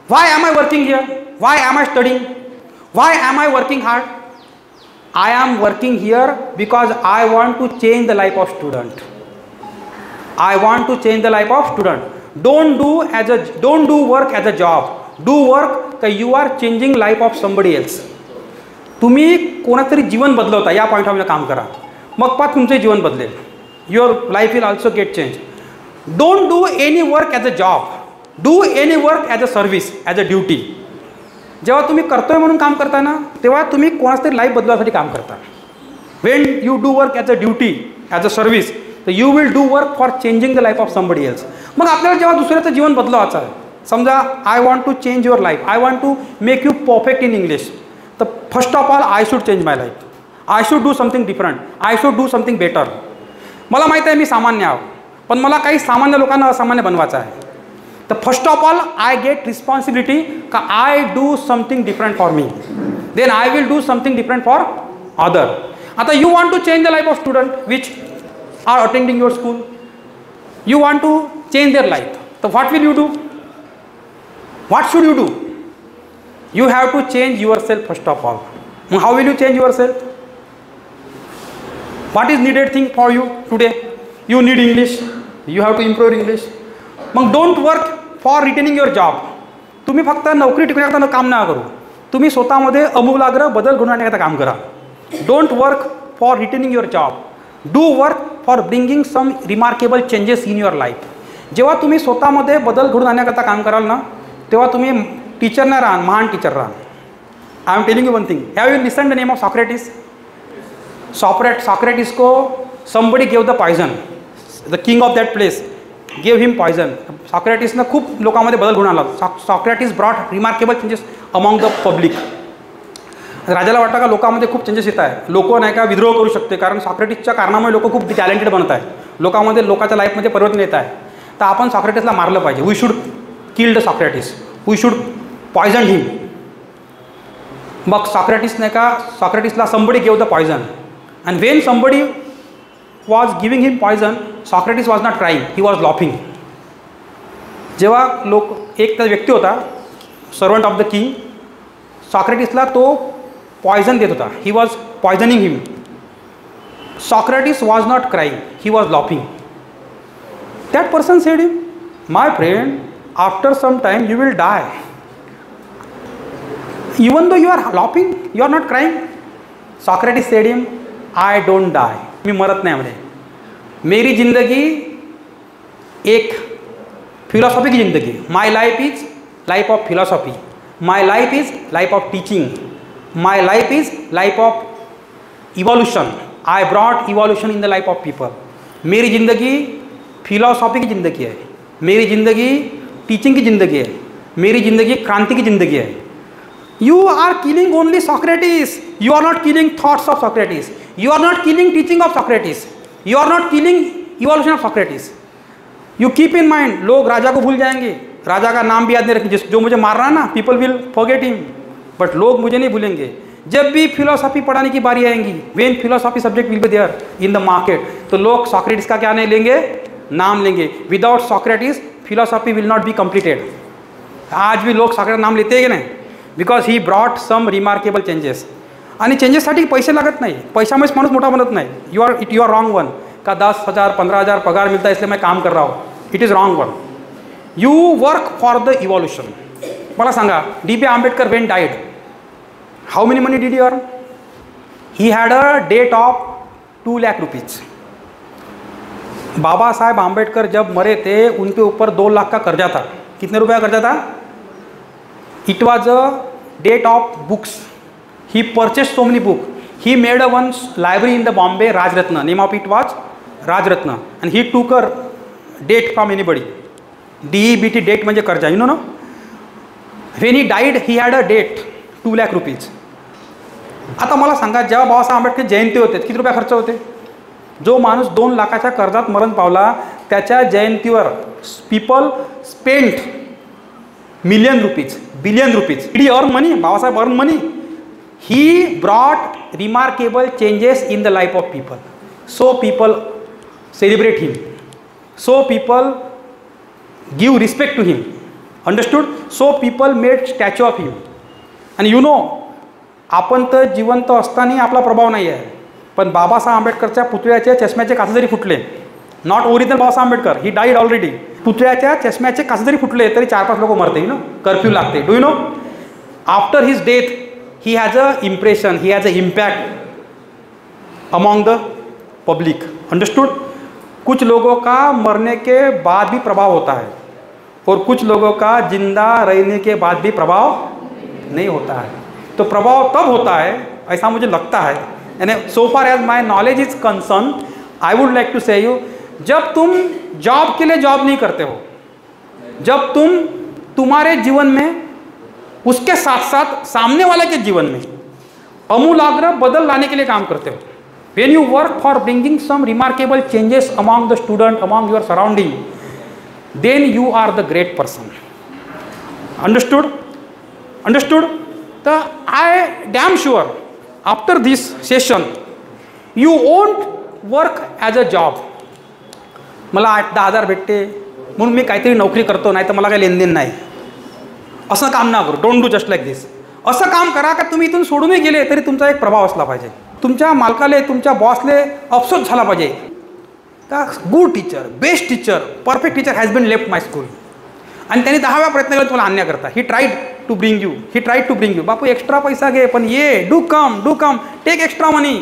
Why am I working here? Why am I studying? Why am I working hard? I am working here because I want to change the life of student. I want to change the life of student. Don't do work as a job. Do work that you are changing life of somebody else. तुम्ही कोणातरी जीवन बदलवता या पॉईंटवर काम करा, मग पाच तुमचे जीवन बदलेल. Your life will also get change. Don't do any work as a job. Do any work as a service, as a duty. जेव्हा तुम्ही करतोय म्हणून काम करता ना, तेव्हा तुम्ही कोणाचं तरी लाईफ बदलण्यासाठी काम करता. When you do work as a duty, as a service, तर you will do work for changing the life of somebody else. मग आपल्याला जेव्हा दुसऱ्याचं जीवन बदलवायचं आहे, समजा I want to change your life, I want to make you perfect in English, तर first of all I should change my life. I should do something different. I should do something better. मला माहीत आहे मी सामान्य आहो, पण मला काही सामान्य लोकांना असामान्य बनवायचं आहे. तर first of all I get responsibility का I do something different for me, then I will do something different for other. आता you want to change the life of student which are attending your school. You want to change there life, तर what will you do? What should you do? You have to change yourself first of all. How will you change yourself? What is needed thing for you today? You need English. You have to improve English. मग don't work for retaining your job. तुम्ही फक्त नोकरी टिकवण्याकरता काम नका करू. तुम्ही स्वतःमध्ये अमूलाग्र बदल घडवून आणण्याकरता काम करा. Don't work for retaining your job. Do work for bringing some remarkable changes in your life. जेव्हा तुम्ही स्वतःमध्ये बदल घडवून आणण्याकरता काम कराल ना, तेव्हा तुम्ही टीचर ना राहा, महान टीचर राहा. I am telling you one thing. Have you listen the name of Socrates? Socrates को somebody gave the poison. The king of that place gave him poison. सॉक्रेटिसनं खूप लोकांमध्ये बदल घडवून आणला. Socrates brought remarkable changes among the public. राजाला वाटतं का लोकांमध्ये खूप चेंजेस येत आहे, लोक नाही का विद्रोह करू शकते, कारण सॉक्रेटिसच्या कारणामुळे लोक खूप टॅलेंटेड बनत आहे, लोकांमध्ये लोकांच्या लाईफमध्ये परिवर्तन येत आहे. तर आपण सॉक्रेटिसला मारलं पाहिजे. We should kill the Socrates. We should poison him. मग सॉक्रेटिस नाही का, सॉक्रेटिसला somebody gave the poison. And when somebody was giving him poison, Socrates was not crying, he was laughing. जेव्हा एक तर व्यक्ती होता, सर्वंट ऑफ द किंग, सॉक्रेटिसला तो पॉइजन देत होता. He was poisoning him. Socrates was not crying, he was laughing. That person said him, my friend, after some time you will die. Even though you are laughing, you are not crying. Socrates said him, I don't die. मी मरत नाही म्हणे. मेरी जिंदगी एक philosophy की जिंदगी. My life is life of philosophy. My life is life of teaching. My life is life of evolution. I brought evolution in the life of people. मेरी जिंदगी फिलॉसॉफी की जिंदगी है. मेरी जिंदगी टीचिंग की जिंदगी है. मेरी जिंदगी क्रांति की जिंदगी है. You are killing only Socrates. You are not killing thoughts of Socrates. You are not killing teaching of Socrates. You are not killing evolution of Socrates. You keep in mind. लोग राजा को भूल जाएंगे, राजा का नाम भी याद नहीं रखेंगे. जो मुझे मार रहा है ना, people will forget him, but लोग मुझे नहीं भूलेंगे. जब भी फिलोसॉफी पढ़ाने की बारी आएंगी, when philosophy subject will be there in the market, तो लोग सॉक्रेटिस का क्या नहीं लेंगे, नाम लेंगे. Without Socrates philosophy will not be completed. आज भी लोग सॉक्रेटिस नाम लेते हैं की नाही, because he brought some remarkable changes. आणि चेंजेससाठी पैसे लागत नाही, पैशामुळेच माणूस मोठा बनत नाही. यू आर रॉन्ग वन का 10,000 15,000 पगार मिलता है इसलिए मैं काम कर रहा हूँ. It is wrong one. You work for the evolution. मला सांगा, D.B. Ambedkar when died, how many money did he earn? He had a debt of 2 lakh rupees. Babasaheb Ambedkar जब मरे थे, उनके ऊपर 2 लाख का कर्जा था. कितने रुपये का कर्जा था? It was a debt of books. He purchase so many book. He made a one library in the Bombay, Rajratna. Name of it was Rajratna. And he took a debt from anybody. DEBT debt म्हणजे कर्जा, you know no. When he died he had a debt 2 lakh rupees. आता मला सांगा, जेव्हा बाबासाहेब आंबेडकर जयंती होते, किती रुपये खर्च होते? जो माणूस 2 लाखाच्या कर्जात मरण पावला, त्याच्या जयंतीवर people spent million rupees, billion rupees. Did he earn money? Babasaheb earn money. He brought remarkable changes in the life of people. So people celebrate him. So people give respect to him. Understood. So people made statue of him. आणि you no, आपण तर जिवंत असतानाही आपला प्रभाव नाही आहे, पण बाबासाहेब आंबेडकरच्या पुतळ्याचे चष्म्याचे काच जरी फुटले, not original Babasaheb Ambedkar, he died already, पुतळ्याच्या चष्म्याचे काच जरी फुटले तरी 4-5 लोक मरते. यू नो, कर्फ्यू लागते. Do you know, after his death he has a impression, he has a impact among the public. Understood. कुछ लोगों का मरने के बाद भी प्रभाव होता है और कुछ लोगों का जिंदा रहने के बाद भी प्रभाव नहीं होता है. तो प्रभाव तब होता है, ऐसा मुझे लगता है, यानी so far as my knowledge is concern, I would like to say you, जब तुम जॉब के लिए जॉब नहीं करते हो, जब तुम तुम्हारे जीवन में उसके साथ साथ सामने वाले के जीवन में अमूलाग्र बदल लाने के लिए काम करते हो, when you work for bringing some remarkable changes among the student, among your surrounding, then you are the great person. Understood? Understood? So I damn sure after this session you won't work as a job. मला 8-10 हजार भेटते म्हणून मी काहीतरी नोकरी करतो, नाही तर मला काही लेनदेन नाही, असं काम ना करू. डोंट डू जस्ट लाईक दिस. असं काम करा का तुम्ही इथून सोडूनही गेले तरी तुमचा एक प्रभाव असला पाहिजे, तुमच्या मालकाले, तुमच्या बॉसले अफसोस झाला पाहिजे का good teacher, best teacher, perfect teacher has been left my school. आणि त्यांनी 10 वेळा प्रयत्न केला तुम्हाला आणण्या करता. He tried to bring you, he tried to bring you. बापू एक्स्ट्रा पैसा घे, पण ये, do come, take extra money.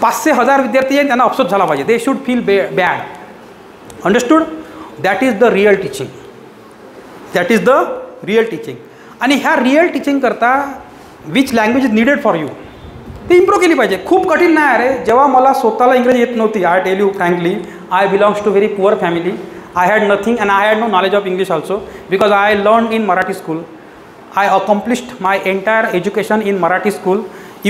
500-1000 विद्यार्थी आहेत, त्यांना अफसोस झाला पाहिजे. They should feel bad. Understood. That is the real teaching. That is the real teaching. आणि ह्या रिअल टीचिंग करता which language is needed for you ती इम्प्रूव्ह केली पाहिजे. खूप कठीण नाही अरे. जेव्हा मला स्वतःला इंग्रजी येत नव्हती, I tell you frankly, I belongs to very poor family. I had nothing and I had no knowledge of English also, because I learned in Marathi school. I accomplished my entire education in Marathi school,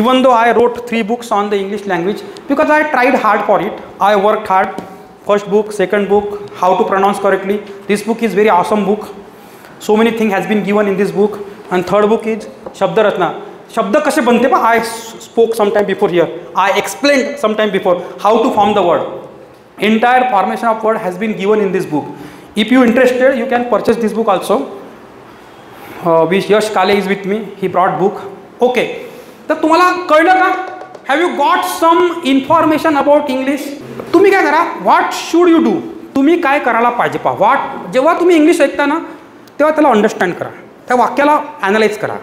even though I wrote 3 books on the English language, because I tried hard for it. I worked hard. First book, second book, how to pronounce correctly. This book is very awesome book. So many things has been given in this book. And third book is Shabda Ratna. शब्द कसे बनते पा, I spoke sometime before here. I explained sometime before how to form the word. Entire formation of word has been given in this book. If you interested, you can purchase this book also. Which Yash Kale is with me. He brought book. Okay. तर तुम्हाला कळलं का? Have you got some information about English? तुम्ही काय करा? What should you do? तुम्ही काय करायला पाहिजे पहा. What जेव्हा तुम्ही इंग्लिश ऐकता ना, तेव्हा त्याला अंडरस्टँड करा. त्या वाक्याला ॲनालाइज करा.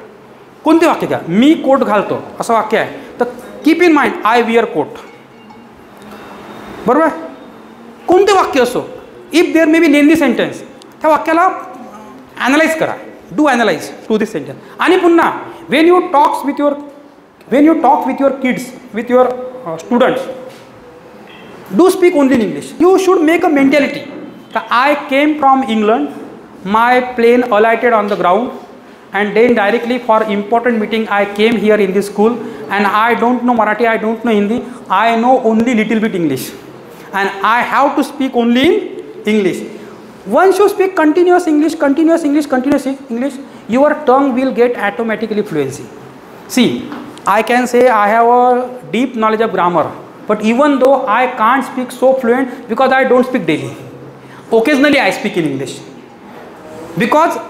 कोणते वाक्य घ्या. मी कोट घालतो असं वाक्य आहे, तर keep in mind I wear coat. बरोबर. कोणते वाक्य असो, if there may be lengthy sentence, त्या वाक्याला ॲनालाइज करा. Do analyse to this sentence. आणि पुन्हा when you talk with your kids, with your students, do speak only in English. You should make a mentality का I came from England, my plane alighted on the ground, and then directly for important meeting I came here in this school, and I don't know Marathi, I don't know Hindi, I know only little bit English, and I have to speak only in English. Once you speak continuous English, your tongue will get automatically fluency. See, I can say I have a deep knowledge of grammar, but even though I can't speak so fluent because I don't speak daily, occasionally I speak in English, because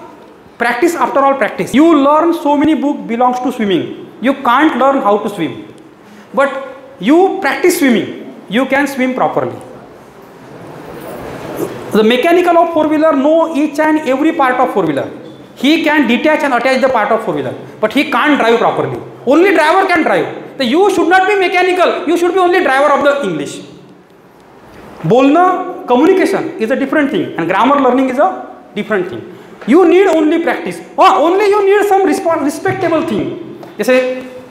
practice, after all practice. You learn so many books belongs to swimming. You can't learn how to swim, but you practice swimming, you can swim properly. The mechanical of 4-wheeler know each and every part of 4-wheeler. He can detach and attach the part of 4-wheeler, but he can't drive properly. Only driver can drive. So you should not be mechanical, you should be only driver of the English. बोलणं, communication is a different thing, and grammar learning is a different thing. You need only practice, or only you need some respectable thing. Say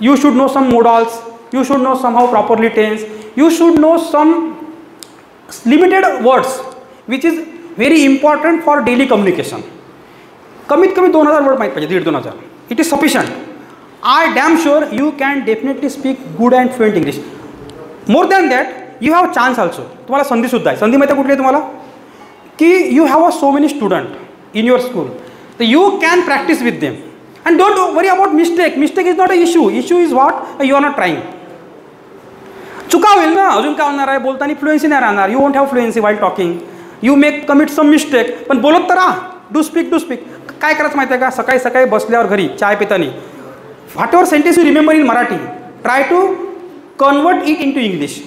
you should know some modals, you should know somehow properly tense, you should know some limited words which is very important for daily communication. कमीत कमी 2000 word माहित पाहिजे, 1500. It is sufficient. I damn sure you can definitely speak good and fluent English. More than that, you have chance also. तुम्हाला संधी सुद्धा आहे. संधी माहिती कुठली आहे तुम्हाला? की you have so many student in your school, so you can practice with them, and don't worry about mistake. Mistake is not an issue. Issue is what you are not trying. चुका होईल ना, अजून काय होणार आहे, बोलताना fluency नाही राहणार. You won't have fluency while talking. You may commit some mistake, पण बोलत तर राहा. डू स्पीक काय करायचं माहिती आहे का, सकाळी सकाळी बसल्यावर घरी चाय पितानी whatever sentence you remember in Marathi try to convert it into English.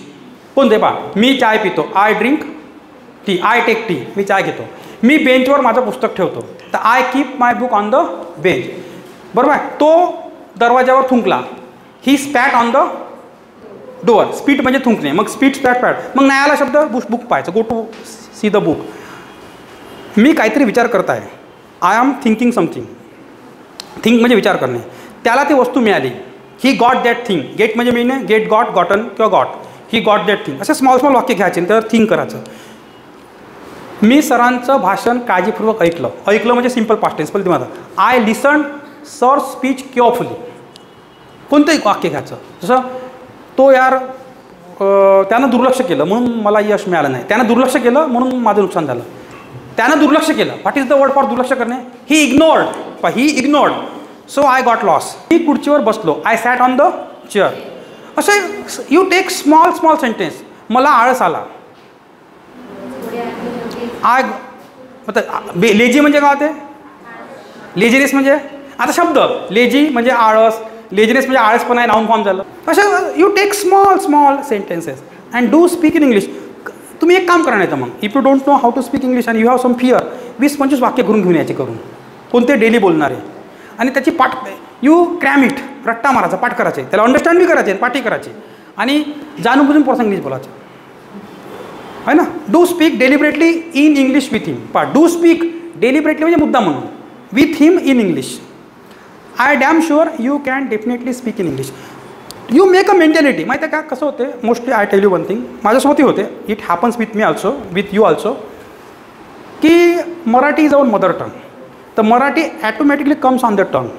कोणते पहा, मी चाय पितो, I drink tea, I take tea, मी चाय घेतो. मी बेंचवर माझं पुस्तक ठेवतो, तर I keep my book on the bench. बरोबर आहे. तो दरवाजावर थुंकला, he spat on the door. Spit म्हणजे थुंकणे, मग स्पीट स्पॅट पॅट, मग नाही आला शब्द बुक पाहायचं, go to see the book. मी काहीतरी विचार करत आहे, I am thinking something. Think म्हणजे विचार करणे. त्याला ती वस्तू मिळाली, he got that thing. Get म्हणजे मीने गेट, गॉट, गॉटन किंवा got, he got that thing. असे स्मॉल स्मॉल वाक्य घ्यायचे, त्यावर थिंक करायचं. मी सरांचं भाषण काळजीपूर्वक ऐकलं म्हणजे सिम्पल पास्ट टेन्स. पण माझा I listen sir speech carefully. कोणतंही वाक्य घ्यायचं. जसं तो यार त्यानं दुर्लक्ष केलं म्हणून मला यश मिळालं नाही, त्यानं दुर्लक्ष केलं म्हणून माझं नुकसान झालं. त्यानं दुर्लक्ष केलं, what is the word for दुर्लक्ष करणे, he ignored so I got loss. मी खुर्चीवर बसलो, I sat on the chair. असे यू टेक स्मॉल सेंटेन्स. मला आळस आला, आय मतलब लेजी म्हणजे काय होते, लेझीनेस म्हणजे आता शब्द लेजी म्हणजे आळस, लेझीनेस म्हणजे आळसपणा आहे, नाऊन फॉर्म झालं. असं you take small sentences and do speak in English. तुम्ही एक काम करा नाही तर मग if you don't know how to speak English and you have some fear, 20-25 वाक्य करून घेऊन यायचे करून, कोणते डेली बोलणारे, आणि त्याची पाठ यू क्रॅम इट, रट्टा मारायचा, पाठ करायचे, त्याला अंडरस्टँड बी करायचे, पाठी करायची, आणि जाणून बुजून पर्सन इंग्लिश बोलायचं आहे ना. Do speak deliberately in English with him. पा डू स्पीक डेलिबरेटली म्हणजे मुद्दा म्हणून, with him in English. I damn sure you can definitely speak in English. You make a mentality. माहिती आहे का कसं होते, mostly I tell you one thing, माझ्यासोबतही होते, it happens with me also, with you also, की Marathi is our mother tongue. तर Marathi automatically comes on the tongue.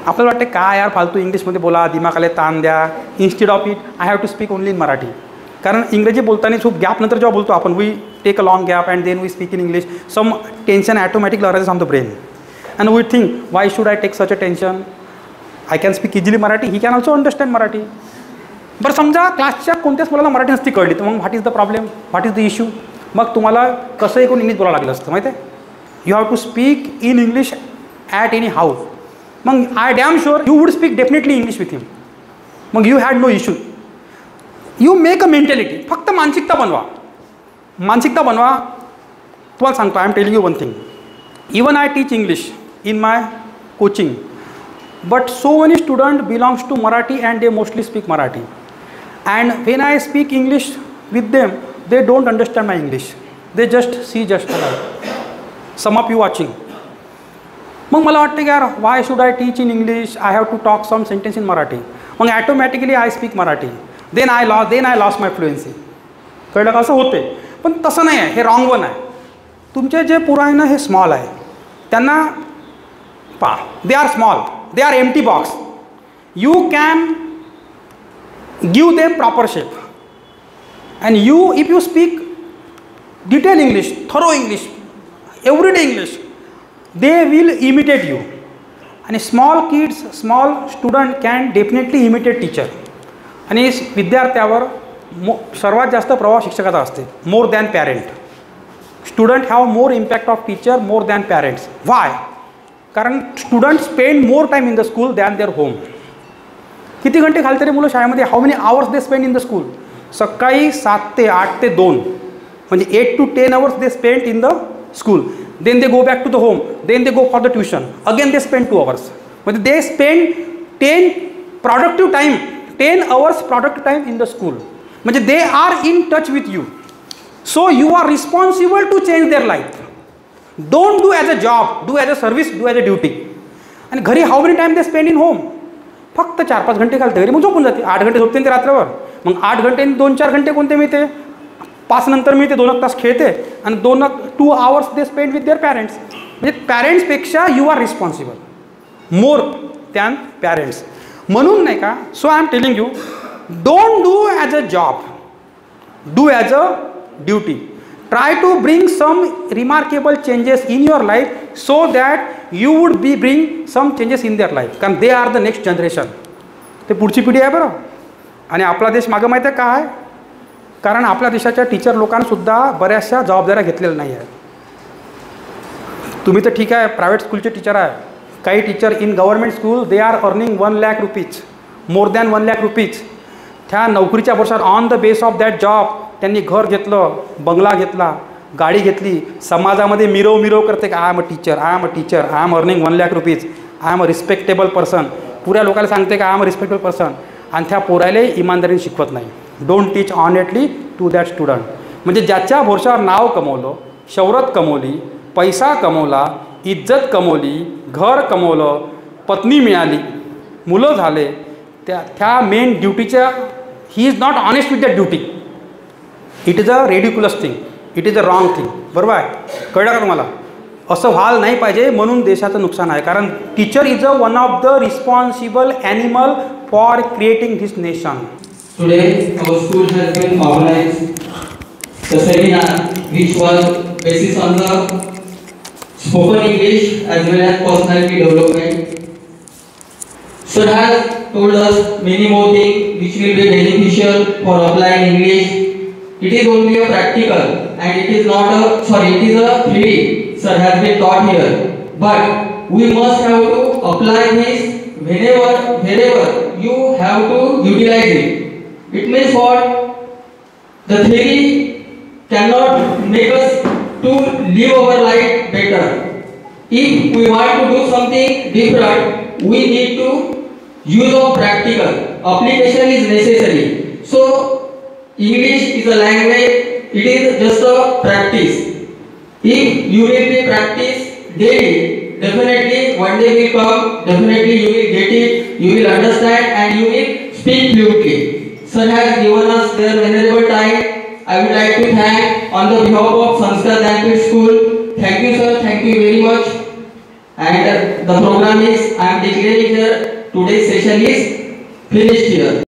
आपल्याला वाटते काय यार फालतू इंग्लिशमध्ये बोला, दिमागाला ताण द्या, instead of it I have to speak only in Marathi. कारण इंग्रजी बोलताना खूप गॅप नंतर जेव्हा बोलतो आपण, we take a long gap and then we speak in English, some tension automatically arises on the brain and we think why should I take such a tension, I can speak easily Marathi, he can also understand Marathi. बरं समजा क्लासच्या कोणत्याच मुलाला मराठी नसती कळली, तर मग what is the problem, what is the issue. मग तुम्हाला कसंही करून इंग्लिश बोलावं लागलं असतं माहिती आहे. You have to speak in English at any how. मग I damn sure you would speak definitely English with him. मग you had no issue. You make a mentality. फक्त मानसिकता बनवा. तुम्हाला सांगतो, I am telling you one thing, even I teach English in my coaching, but so many students belongs to Marathi and they mostly speak Marathi, and when I speak English with them they don't understand my English, they just see just like some of you watching. मग मला वाटतं की यार why should I teach in English, I have to talk some sentence in Marathi. मग automatically I speak Marathi, then I lost my fluency. कळलं का, असं होते. पण तसं नाही आहे, हे रॉंग वन आहे. तुमचे जे पुराण हे स्मॉल आहे, त्यांना पहा, they are small, they are empty box. You can give them proper shape, and if you speak detailed English, thorough English, everyday English, they will imitate you. And small kids, small student can definitely imitate teacher. आणि विद्यार्थ्यावर सर्वात जास्त प्रभाव शिक्षकाचा असते, more than parent. Student have more impact of teacher more than parents. Why? कारण student spend more time in the school than their home. किती घंटे घालते रे मुलं शाळेमध्ये, how many hours they spend in the school. सकाळी 7 ते 8 ते 2 म्हणजे 8 to 10 hours they spend in the school, then they go back to the home, then they go for the tuition, again they spend 2 hours. म्हणजे they spend 10 hours productive time in the school. म्हणजे they are in touch with you. So you are responsible to change there life. Don't do as a job, do as a service, do as a duty. आणि घरी how many time they spend in home. फक्त 4-5 घंटे घालते घरी, मग झोपून जाते. 8 घंटे झोपते ते रात्रभर. मग 8 घंटे 2-4 घंटे कोणते मिळते, 5 नंतर मिळते, 2 तास खेळते, आणि 2 hours they spend with their parents. म्हणजे पॅरेंट्सपेक्षा you are responsible more than parents. म्हणून नाही का, so I am telling you, don't do as a job, do as a duty. Try to bring some remarkable changes in your life so that you would bring some changes in their life. कारण they are the next generation. ते पुढची पिढी आहे बरं. आणि आपला देश मागं माहीत आहे काय, कारण आपल्या देशाच्या टीचर लोकांसुद्धा बऱ्याचशा जबाबदाऱ्या घेतलेल्या नाही आहेत. तुम्ही तर ठीक आहे, प्रायव्हेट स्कूलचे टीचर आहे. काही teacher in government school they are earning 1 lakh rupees, more than 1 lakh rupees. त्या नोकरीच्या वर्षात on the base of that job त्यांनी घर घेतलं, बंगला घेतला, गाडी घेतली, समाजामध्ये मिरव करते का I am a teacher, I am a teacher, I am earning 1 lakh rupees, I am a respectable person. पुऱ्या लोकांना सांगते का I am a respectable person, आणि त्या पोरायला इमानदारीने शिकवत नाही. Don't teach honestly to that student. म्हणजे ज्याच्या भरोशावर नाव कमवलं, शौहरत कमवली, पैसा कमवला, इज्जत कमवली, घर कमवलं, पत्नी मिळाली, मुलं झाले, त्या मेन ड्युटीच्या he is not honest with that duty. It is a ridiculous thing, it is a wrong thing. बरोबर आहे, कळलं का तुम्हाला? असं व्हायला नाही पाहिजे, म्हणून देशाचं नुकसान आहे. कारण teacher is a one of the responsible animal for creating this nation. Today our school has been organised the seminar which was based on the spoken English as well as personality development. Sir has told us many more things which will be beneficial for applying English. It is only a practical and it is not a it is a theory sir has been taught here, but we must have to apply this wherever you have to utilize it. It means what? The theory cannot make us to live our life better. If we want to do something different, we need to use of practical. Application is necessary. So English is a language, it is just a practice. If you will be practice daily, definitely one day will come, definitely you will get it, you will understand and you will speak fluently. Sir has given us their venerable time. I would like to thank on the behalf of Sanskar Dhanpit School. Thank you sir, thank you very much. And the program is, I am declaring here, today's session is finished here.